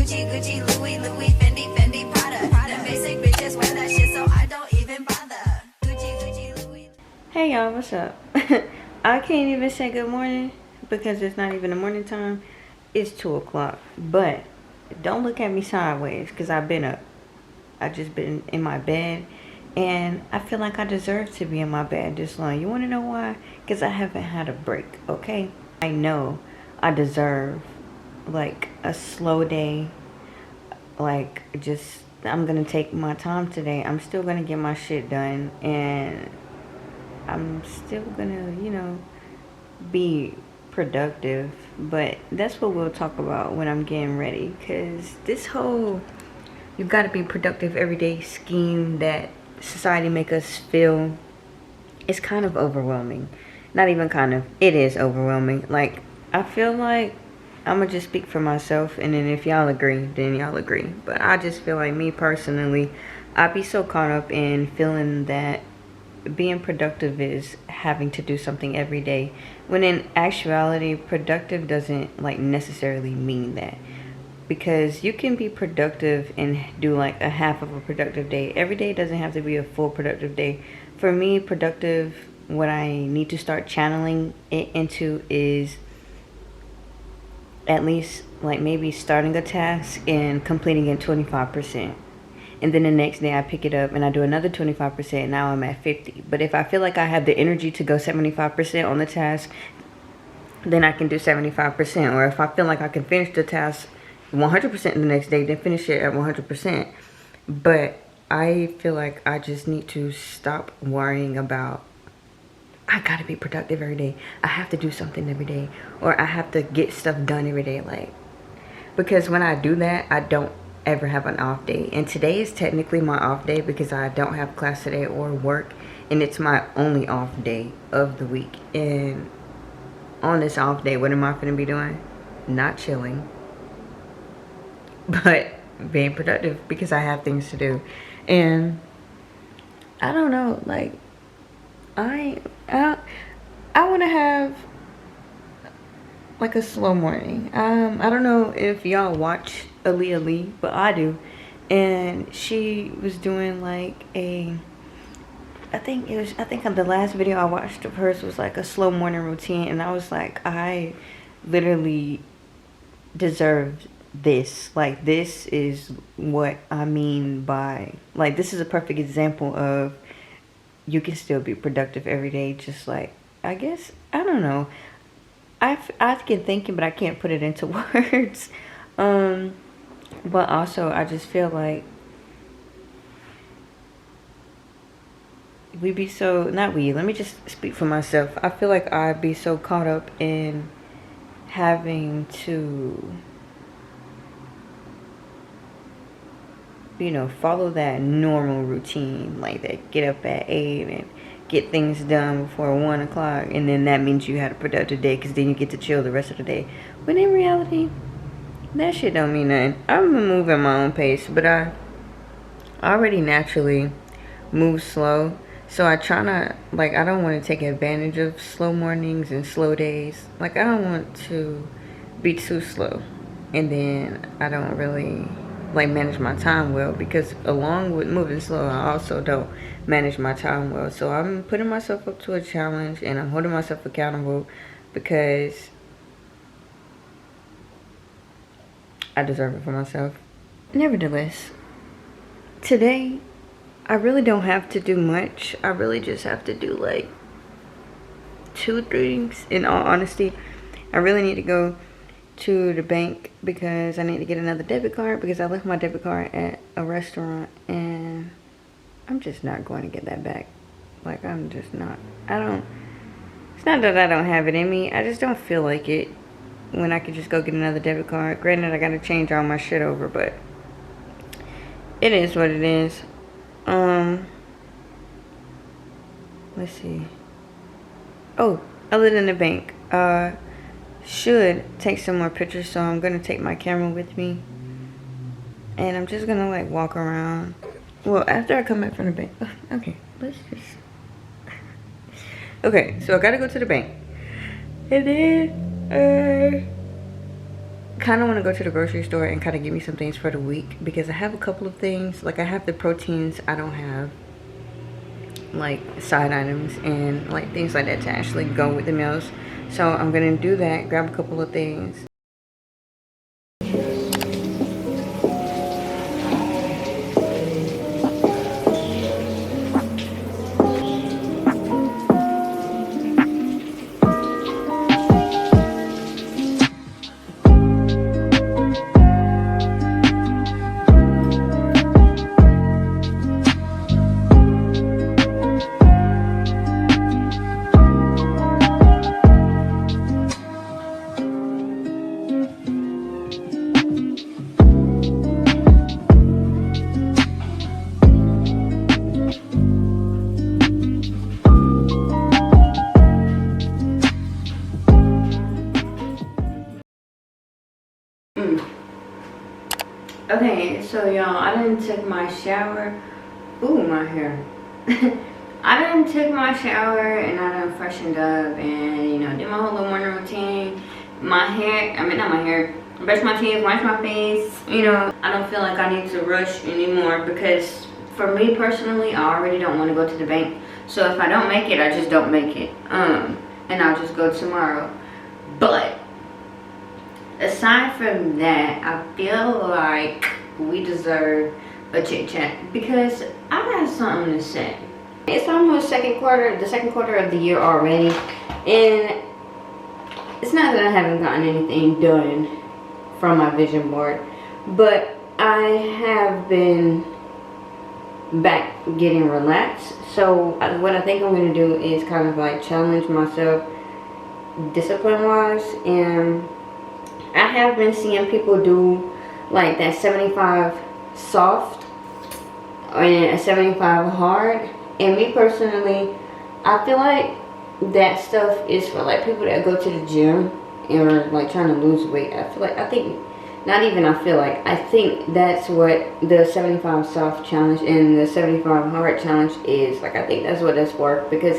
Gucci, Gucci, Louis, Louis, Fendi, Fendi, Prada. Prada. Basic bitches wear that shit, so I don't even bother. Gucci, Gucci, Louis. Hey y'all, what's up? I can't even say good morning because it's not even the morning time. It's 2 o'clock. But don't look at me sideways because I've been up. I just been in my bed. And I feel like I deserve to be in my bed this long. You want to know why? Because I haven't had a break, okay? I know I deserve, like, a slow day. Like, just, I'm going to take my time today. I'm still going to get my shit done. And I'm still going to, you know, be productive. But that's what we'll talk about when I'm getting ready. Because this whole, you've got to be productive every day scheme that society make us feel, it's kind of overwhelming. Not even kind of, it is overwhelming. Like, I feel like I'm gonna just speak for myself, and then if y'all agree, then y'all agree. But I just feel like, me personally, I be so caught up in feeling that being productive is having to do something every day, when in actuality productive doesn't like necessarily mean that. Because you can be productive and do like a half of a productive day. Every day doesn't have to be a full productive day. For me, productive, what I need to start channeling it into is at least like maybe starting a task and completing it 25%. And then the next day I pick it up and I do another 25%. Now I'm at 50. But if I feel like I have the energy to go 75% on the task, then I can do 75%. Or if I feel like I can finish the task 100% the next day, then finish it at 100%. But I feel like I just need to stop worrying about, I gotta be productive every day, I have to do something every day, or I have to get stuff done every day. Like, because when I do that, I don't ever have an off day. And today is technically my off day because I don't have class today or work, and it's my only off day of the week. And on this off day, what am I gonna be doing? Not chilling, but being productive because I have things to do. And I don't know, like, I want to have like a slow morning. I don't know if y'all watch Aaliyah Lee, but I do. And she was doing like I think the last video I watched of hers was like a slow morning routine, and I was like, I literally deserved this. Like, this is what I mean by, like, this is a perfect example of you can still be productive every day. Just like, I guess, I don't know, I've been thinking, but I can't put it into words. But also I just feel like we be so, not we, let me just speak for myself. I feel like I'd be so caught up in having to, you know, follow that normal routine, like that get up at 8 and get things done before 1 o'clock, and then that means you had a productive day because then you get to chill the rest of the day. When in reality, that shit don't mean nothing. I'm moving at my own pace, but I already naturally move slow, so I try not, like, I don't want to take advantage of slow mornings and slow days. Like, I don't want to be too slow, and then I don't really like manage my time well, because along with moving slow, I also don't manage my time well. So I'm putting myself up to a challenge, and I'm holding myself accountable because I deserve it for myself. Nevertheless, today I really don't have to do much. I really just have to do like 2 things, in all honesty. I really need to go to the bank because I need to get another debit card, because I left my debit card at a restaurant and I'm just not going to get that back. Like, I'm just not, it's not that I don't have it in me, I just don't feel like it when I could just go get another debit card. Granted, I gotta change all my shit over, but it is what it is. Let's see. Oh, other than the bank, should take some more pictures, so I'm gonna take my camera with me, and I'm just gonna like walk around. Well, after I come back from the bank. Okay, let's just okay, so I gotta go to the bank, and then kind of want to go to the grocery store and kind of get me some things for the week, because I have a couple of things. Like I have the proteins I don't have, like side items and like things like that to actually go with the meals. So I'm gonna do that, grab a couple of things. Okay, so y'all, I didn't take my shower. Ooh, my hair. I didn't take my shower and I done freshened up and, you know, did my whole little morning routine. My hair, I mean, not my hair, brush my teeth, wash my face. You know, I don't feel like I need to rush anymore, because for me personally, I already don't want to go to the bank. So if I don't make it, I just don't make it. And I'll just go tomorrow. But aside from that, I feel like we deserve a chit chat, because I got something to say. It's almost the second quarter of the year already, and it's not that I haven't gotten anything done from my vision board, but I have been back getting relaxed. So what I think I'm going to do is kind of like challenge myself discipline wise, and I have been seeing people do like that 75 soft and a 75 hard, and me personally, I feel like that stuff is for like people that go to the gym and are like trying to lose weight. I think that's what the 75 soft challenge and the 75 hard challenge is. Like, I think that's what that's for, because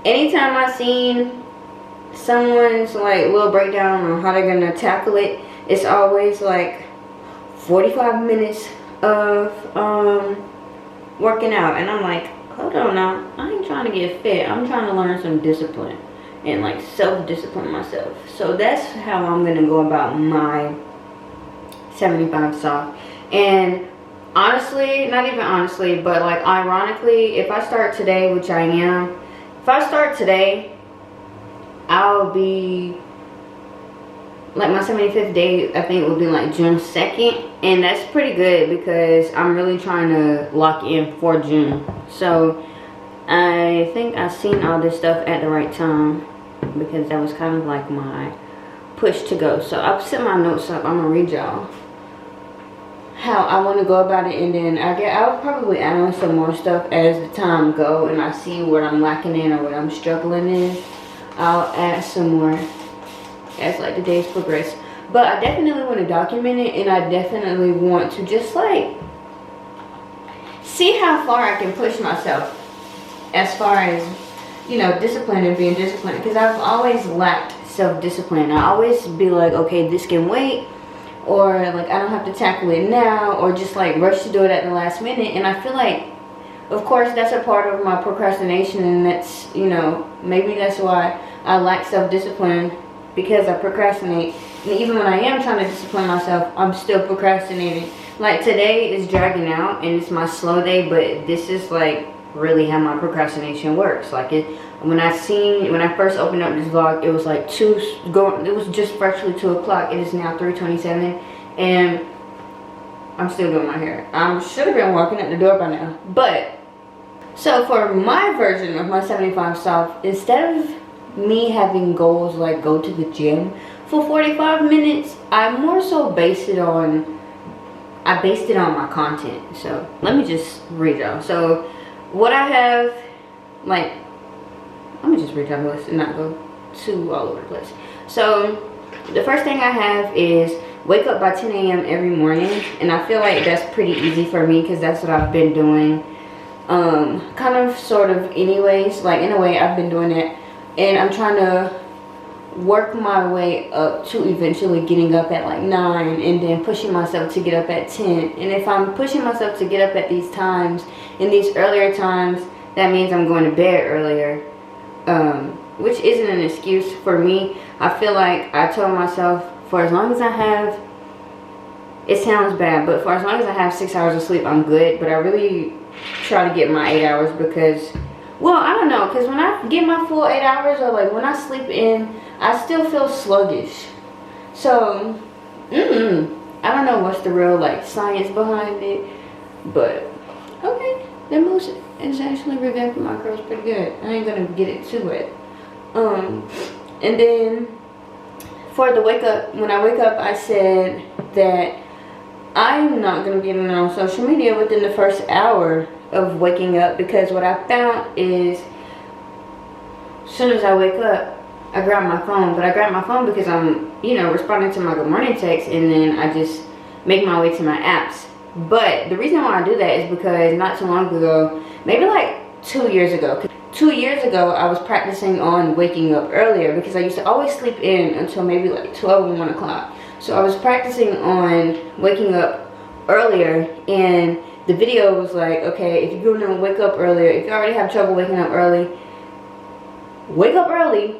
anytime I've seen someone's like little breakdown on how they're gonna tackle it, it's always like 45 minutes of working out, and I'm like, hold on now, I ain't trying to get fit, I'm trying to learn some discipline and like self-discipline myself. So that's how I'm gonna go about my 75 soft. And honestly, not even honestly, but like ironically, if I start today, which I am, if I start today, I'll be like, my 75th day I think will be like June 2nd, and that's pretty good because I'm really trying to lock in for June. So I think I've seen all this stuff at the right time, because that was kind of like my push to go. So I'll set my notes up. I'm gonna read y'all how I want to go about it, and then I'll probably add on some more stuff as the time go and I see what I'm lacking in or what I'm struggling in. I'll add some more as like the days progress. But I definitely want to document it, and I definitely want to just like see how far I can push myself as far as, you know, discipline and being disciplined, because I've always lacked self-discipline. I always be like, okay, this can wait, or like I don't have to tackle it now, or just like rush to do it at the last minute. And I feel like, of course, that's a part of my procrastination, and that's, you know, maybe that's why I lack self-discipline, because I procrastinate. And even when I am trying to discipline myself, I'm still procrastinating. Like today is dragging out and it's my slow day, but this is like really how my procrastination works. Like when I first opened up this vlog, it was like it was just freshly 2 o'clock. It is now 3:27, and I'm still doing my hair. I should have been walking out the door by now. But so for my version of my 75 soft, instead of me having goals like go to the gym for 45 minutes, I more so based it on my content. So let me just read y'all. So what I have, like, let me just read y'all the list and not go too all over the place. So the first thing I have is wake up by 10 a.m. every morning, and I feel like that's pretty easy for me because that's what I've been doing, kind of sort of anyways. Like in a way I've been doing it, and I'm trying to work my way up to eventually getting up at like 9 and then pushing myself to get up at 10. And if I'm pushing myself to get up at these times, in these earlier times, that means I'm going to bed earlier, which isn't an excuse for me. I feel like I told myself, for as long as I have, it sounds bad, but for as long as I have 6 hours of sleep, I'm good. But I really try to get my 8 hours because, well, I don't know, because when I get my full 8 hours, or like when I sleep in, I still feel sluggish. So, I don't know what's the real like science behind it, but okay, that moves is actually revamping my curls pretty good. I ain't gonna get it too wet. And then for the wake up, when I wake up, I said that I'm not gonna be on social media within the first hour of waking up, because what I found is as soon as I wake up, I grab my phone. But I grab my phone because I'm, you know, responding to my good morning text, and then I just make my way to my apps. But the reason why I do that is because not too long ago, maybe like 2 years ago, 2 years ago, I was practicing on waking up earlier, because I used to always sleep in until maybe like 12 or 1 o'clock. So I was practicing on waking up earlier, and the video was like, okay, if you're gonna wake up earlier, if you already have trouble waking up early, wake up early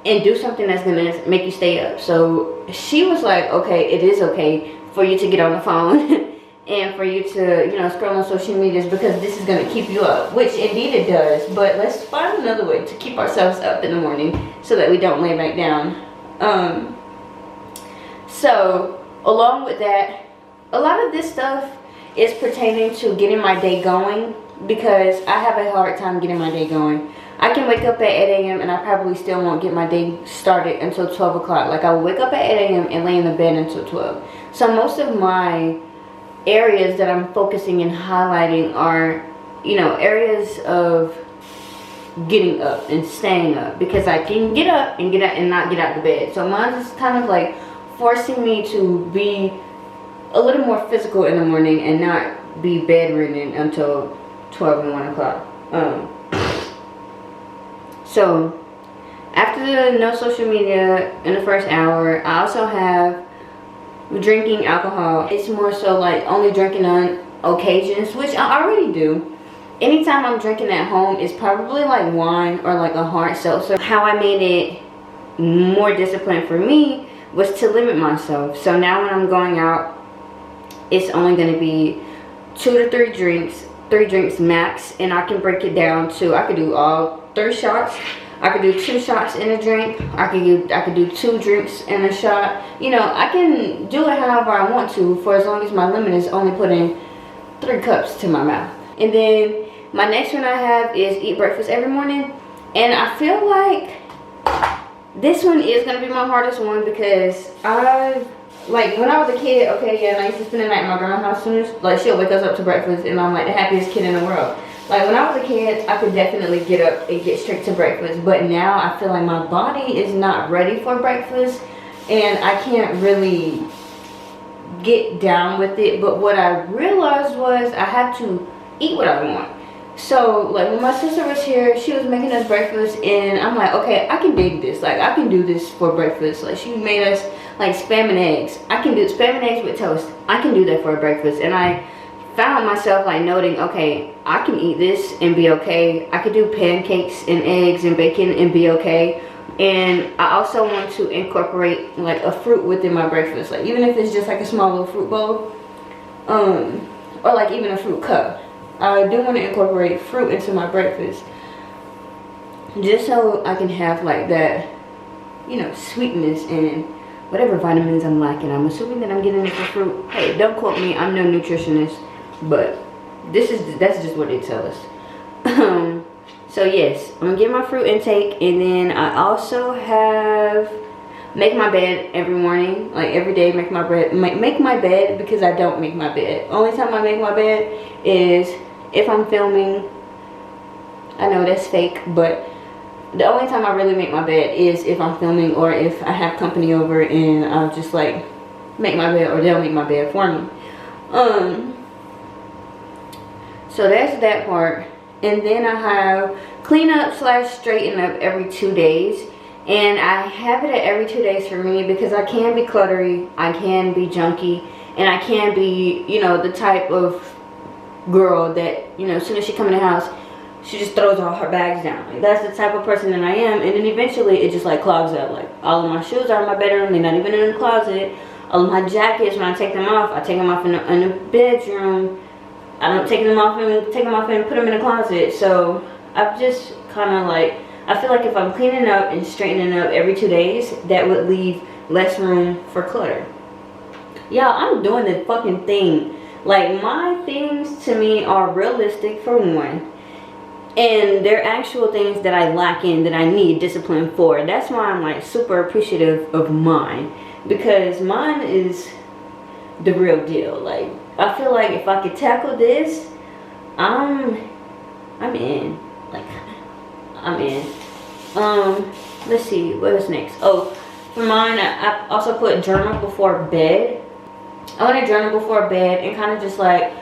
and do something that's gonna make you stay up. So she was like, okay, it is okay for you to get on the phone and for you to, you know, scroll on social medias, because this is gonna keep you up, which indeed it does. But let's find another way to keep ourselves up in the morning so that we don't lay back down. So along with that, a lot of this stuff is pertaining to getting my day going, because I have a hard time getting my day going. I can wake up at 8 a.m. and I probably still won't get my day started until 12 o'clock. Like, I will wake up at 8 a.m. and lay in the bed until 12. So most of my areas that I'm focusing and highlighting are, you know, areas of getting up and staying up, because I can get up and get out and not get out of bed. So mine is kind of like forcing me to be a little more physical in the morning and not be bedridden until 12 and 1 o'clock. So after the no social media in the first hour, I also have drinking alcohol. It's more so like only drinking on occasions, which I already do. Anytime I'm drinking at home, it's probably like wine or like a hard seltzer. How I made it more disciplined for me was to limit myself. So now when I'm going out, it's only going to be 2 to 3 drinks, 3 drinks max, and I can break it down to, I could do all 3 shots. I could do 2 shots in a drink. I could do 2 drinks in a shot. You know, I can do it however I want to, for as long as my limit is only putting 3 cups to my mouth. And then my next one I have is eat breakfast every morning. And I feel like this one is going to be my hardest one, because like when I was a kid, okay, yeah, and I used to spend the night at my grandma's house. Soon as, like, she'll wake us up to breakfast, and I'm like the happiest kid in the world. Like, when I was a kid, I could definitely get up and get straight to breakfast. But now I feel like my body is not ready for breakfast, and I can't really get down with it. But what I realized was I have to eat what I want. So, like, when my sister was here, she was making us breakfast, and I'm like, okay, I can dig this. Like, I can do this for breakfast. Like, she made us, like, spam and eggs. I can do spam and eggs with toast. I can do that for a breakfast. And I found myself, like, noting, okay, I can eat this and be okay. I could do pancakes and eggs and bacon and be okay. And I also want to incorporate, like, a fruit within my breakfast. Like, even if it's just, like, a small little fruit bowl, or, like, even a fruit cup. I do want to incorporate fruit into my breakfast, just so I can have like that, you know, sweetness and whatever vitamins I'm lacking. I'm assuming that I'm getting it for fruit. Hey, don't quote me, I'm no nutritionist, but that's just what it tells us. So yes, I'm gonna get my fruit intake, and then I also have make my bed every morning, like every day. Make my bed, because I don't make my bed. Only time I make my bed is if I'm filming. I know that's fake, but the only time I really make my bed is if I'm filming, or if I have company over and I'll just like make my bed, or they'll make my bed for me. So that's that part. And then I have clean up / straighten up every 2 days. And I have it at every 2 days for me because I can be cluttery, I can be junky, and I can be, you know, the type of girl that, you know, as soon as she comes in the house, she just throws all her bags down. Like, that's the type of person that I am. And then eventually it just like clogs up. Like, all of my shoes are in my bedroom, they're not even in the closet. All of my jackets, when I take them off, I take them off in the bedroom. I don't take them off and put them in the closet. So I've just kind of like, I feel like if I'm cleaning up and straightening up every 2 days, that would leave less room for clutter. Y'all, I'm doing the fucking thing. Like, my things to me are realistic for one. And they're actual things that I lack in, that I need discipline for. That's why I'm like super appreciative of mine. Because mine is the real deal. Like, I feel like if I could tackle this, I'm in. Like, I'm in. Let's see, what is next? Oh, for mine, I also put journal before bed. I want to journal before bed and kind of just like,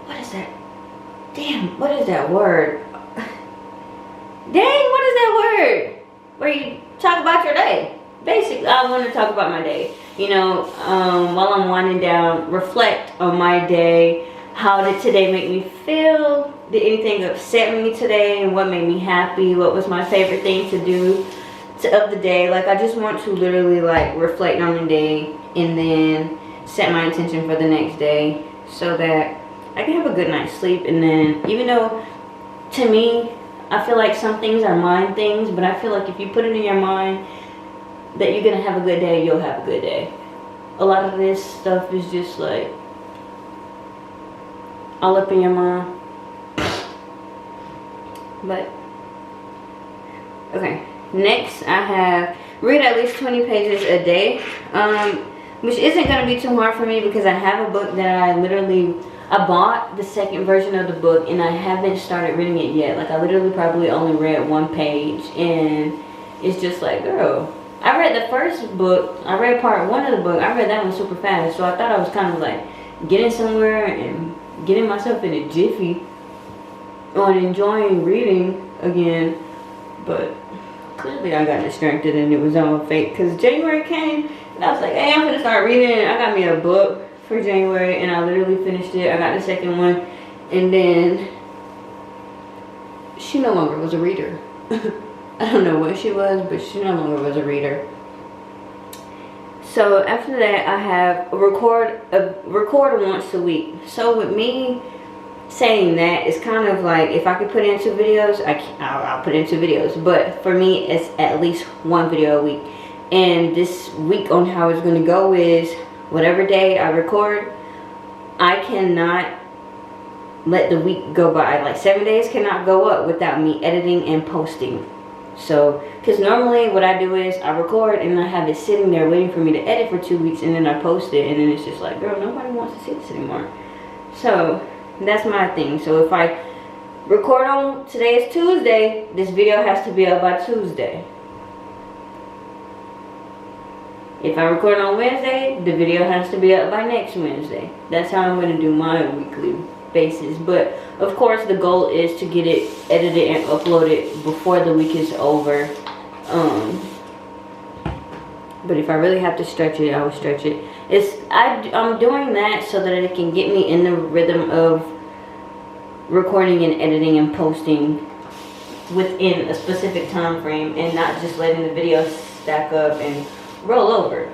what is that? Damn, what is that word? Dang, what is that word? Where you talk about your day. Basically, I want to talk about my day. You know, while I'm winding down, reflect on my day. How did today make me feel? Did anything upset me today? And what made me happy? What was my favorite thing to do of the day? Like, I just want to literally like reflect on the day and then set my intention for the next day so that I can have a good night's sleep. And then, even though to me, I feel like some things are mind things, but I feel like if you put it in your mind that you're gonna have a good day, you'll have a good day. A lot of this stuff is just like all up in your mind. But okay, next I have read at least 20 pages a day, which isn't gonna be too hard for me because I have a book that I bought the second version of the book and I haven't started reading it yet. Like, I literally probably only read one page and it's just like, girl, I read the first book, I read part 1 of the book, I read that one super fast, so I thought I was kind of like getting somewhere and getting myself in a jiffy on enjoying reading again, but clearly I got distracted and it was all fake because January came and I was like, hey, I'm gonna start reading. I got me a book for January and I literally finished it. I got the second one and then she no longer was a reader. I don't know what she was, but she no longer was a reader. So after that, I have record once a week. So with me saying that, it's kind of like if I could put in 2 videos, I'll put in 2 videos. But for me, it's at least 1 video a week. And this week on how it's going to go is whatever day I record, I cannot let the week go by. Like 7 days cannot go up without me editing and posting. So, because normally what I do is I record and I have it sitting there waiting for me to edit for 2 weeks and then I post it and then it's just like, girl, nobody wants to see this anymore. So, that's my thing. So if I record on, today is Tuesday, this video has to be up by Tuesday. If I record on Wednesday, the video has to be up by next Wednesday. That's how I'm going to do my weekly basis. But of course the goal is to get it edited and uploaded before the week is over. But if I really have to stretch it, I will stretch it. I'm doing that so that it can get me in the rhythm of recording and editing and posting within a specific time frame and not just letting the videos stack up and roll over.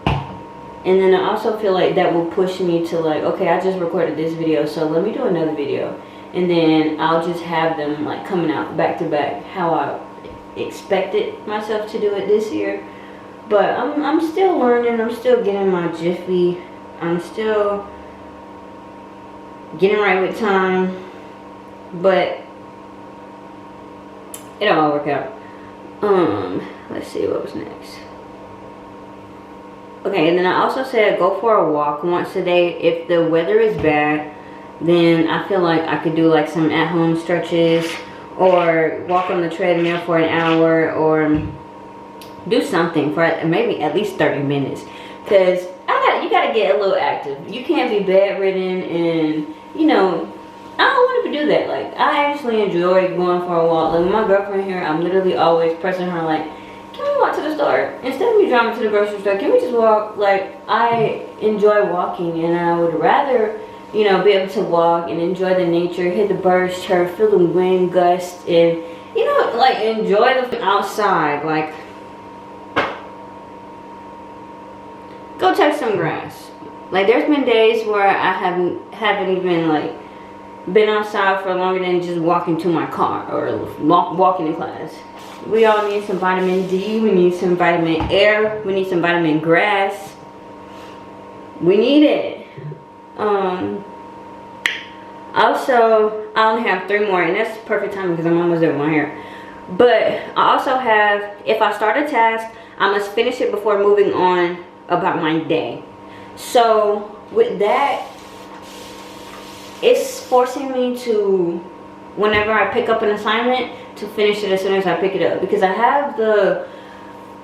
And then I also feel like that will push me to like, okay, I just recorded this video, so let me do another video. And then I'll just have them like coming out back to back how I expected myself to do it this year. But I'm still learning, I'm still getting my jiffy, I'm still getting right with time, but it'll all work out. Let's see what was next. Okay, and then I also said go for a walk once a day. If the weather is bad, then I feel like I could do like some at-home stretches or walk on the treadmill for an hour or do something for maybe at least 30 minutes. Because you gotta get a little active. You can't be bedridden and, you know, I don't want to be do that. Like, I actually enjoy going for a walk. Like, with my girlfriend here, I'm literally always pressing her like, can we walk to the store? Instead of me driving to the grocery store, can we just walk? Like, I enjoy walking, and I would rather, you know, be able to walk and enjoy the nature, hear the birds chirp, feel the wind gust, and, you know, like, enjoy the outside. Like, go touch some grass. Like, there's been days where I haven't even, like, been outside for longer than just walking to my car or walking to class. We all need some vitamin D. We need some vitamin air. We need some vitamin grass. We need it. Also, I only have 3 more, and that's perfect timing because I'm almost done with my hair. But I also have, if I start a task, I must finish it before moving on about my day. So with that, it's forcing me to, whenever I pick up an assignment, to finish it as soon as I pick it up, because I have the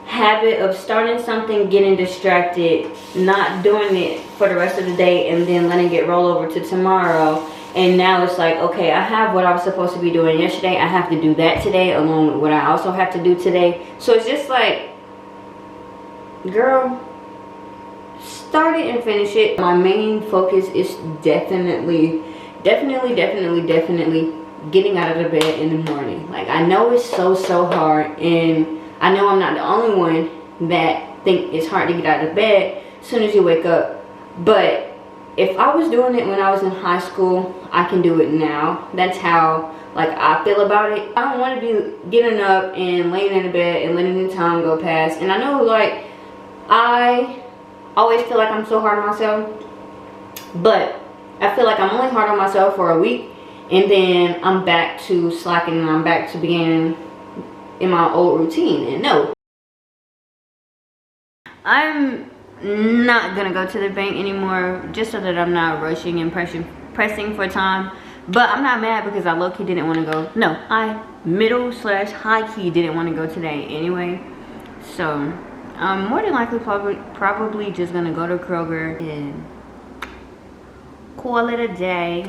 habit of starting something, getting distracted, not doing it for the rest of the day, and then letting it roll over to tomorrow. And now it's like, okay, I have what I was supposed to be doing yesterday, I have to do that today along with what I also have to do today. So it's just like, girl, start it and finish it. My main focus is definitely getting out of the bed in the morning. Like, I know it's so hard, and I know I'm not the only one that think it's hard to get out of bed as soon as you wake up. But if I was doing it when I was in high school, I can do it now. That's how, like, I feel about it. I don't want to be getting up and laying in the bed and letting the time go past. And I know, like, I always feel like I'm so hard on myself, but I feel like I'm only hard on myself for a week, and then I'm back to slacking, and I'm back to being in my old routine. And no, I'm not gonna go to the bank anymore, just so that I'm not rushing and pressing for time. But I'm not mad because I low-key didn't want to go. No, I middle/high-key didn't want to go today anyway. So I'm more than likely probably just gonna go to Kroger and call it a day.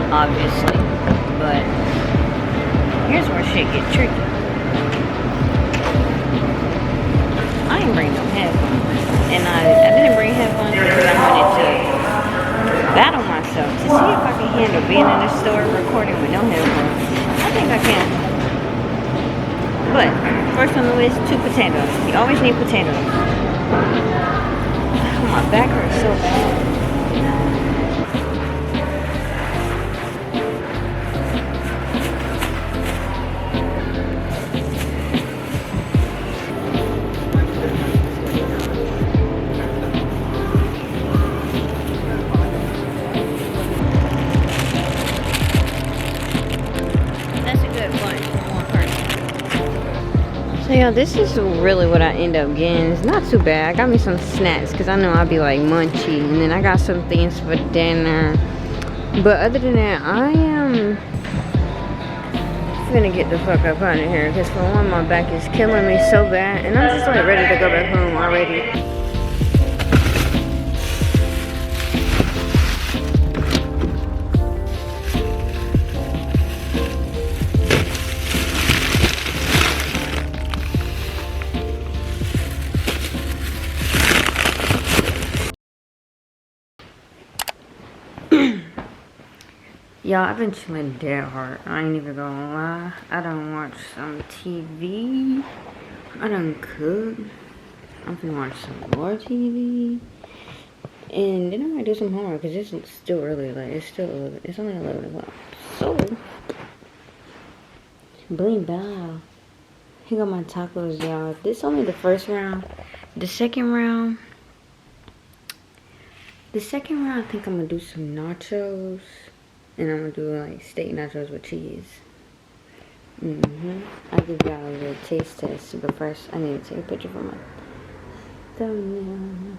Obviously, but here's where shit get tricky. I ain't bring no headphones, and I didn't bring headphones because I wanted to battle myself to see if I can handle being in the store recording with no headphones. I think I can. But first on the list, 2 potatoes. You always need potatoes. My back hurts so bad. So yeah, this is really what I end up getting. It's not too bad. I got me some snacks because I know I'll be like munchy, and then I got some things for dinner. But other than that, I am finna get the fuck up out of here because for one, my back is killing me so bad, and I'm just like ready to go back home already. Y'all, I've been chilling dead hard. I ain't even gonna lie. I done watched some TV. I done cooked. I'm finna watch some more TV. And then I might do some homework because it's still early. Like, it's only 11 o'clock. So, bling bow. Here go my tacos, y'all. This is only the first round. The second round, I think I'm gonna do some nachos. And I'm gonna do like steak nachos with cheese. I'll give y'all a little taste test, but first I need to take a picture for my thumbnail.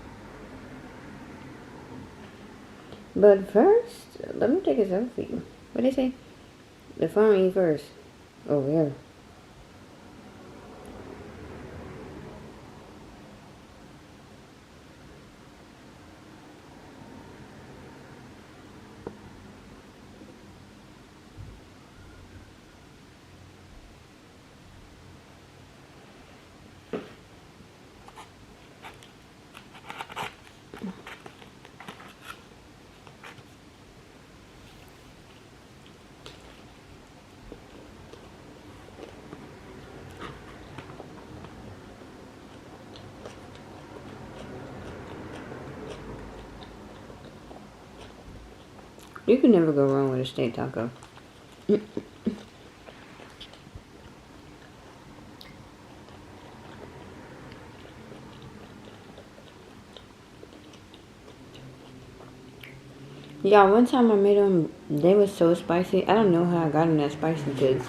But first, let me take a selfie. What they say? The phone eat first. Oh yeah. You can never go wrong with a steak taco. Y'all, one time I made them, they was so spicy. I don't know how I got them that spicy because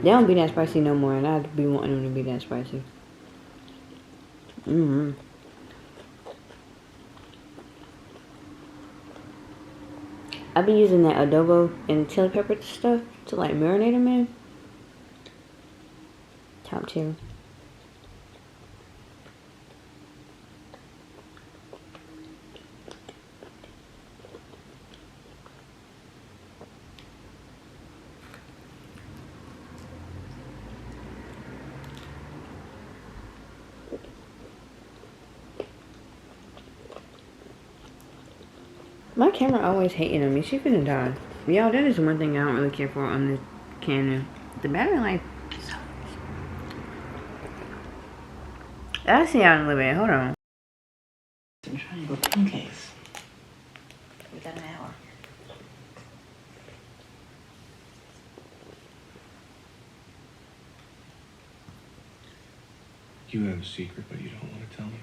they don't be that spicy no more, and I'd be wanting them to be that spicy. I be using that adobo and chili pepper stuff to like marinate them in. Top tier. My camera always hating on me. She finna die. Y'all, that is one thing I don't really care for on this Canon. The battery life sucks. I'll see y'all in a little bit. Hold on. I'm trying to go pancakes. Within an hour. You have a secret, but you don't want to tell me.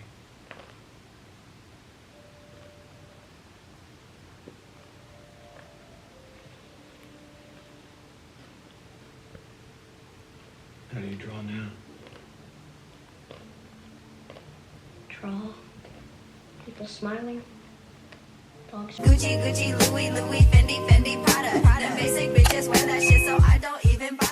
How do you draw now? Draw. People smiling. Dogs. Gucci, Gucci, Louis, Louis, Fendi, Fendi, Prada. Prada, basic bitches wear that shit, so I don't even bother.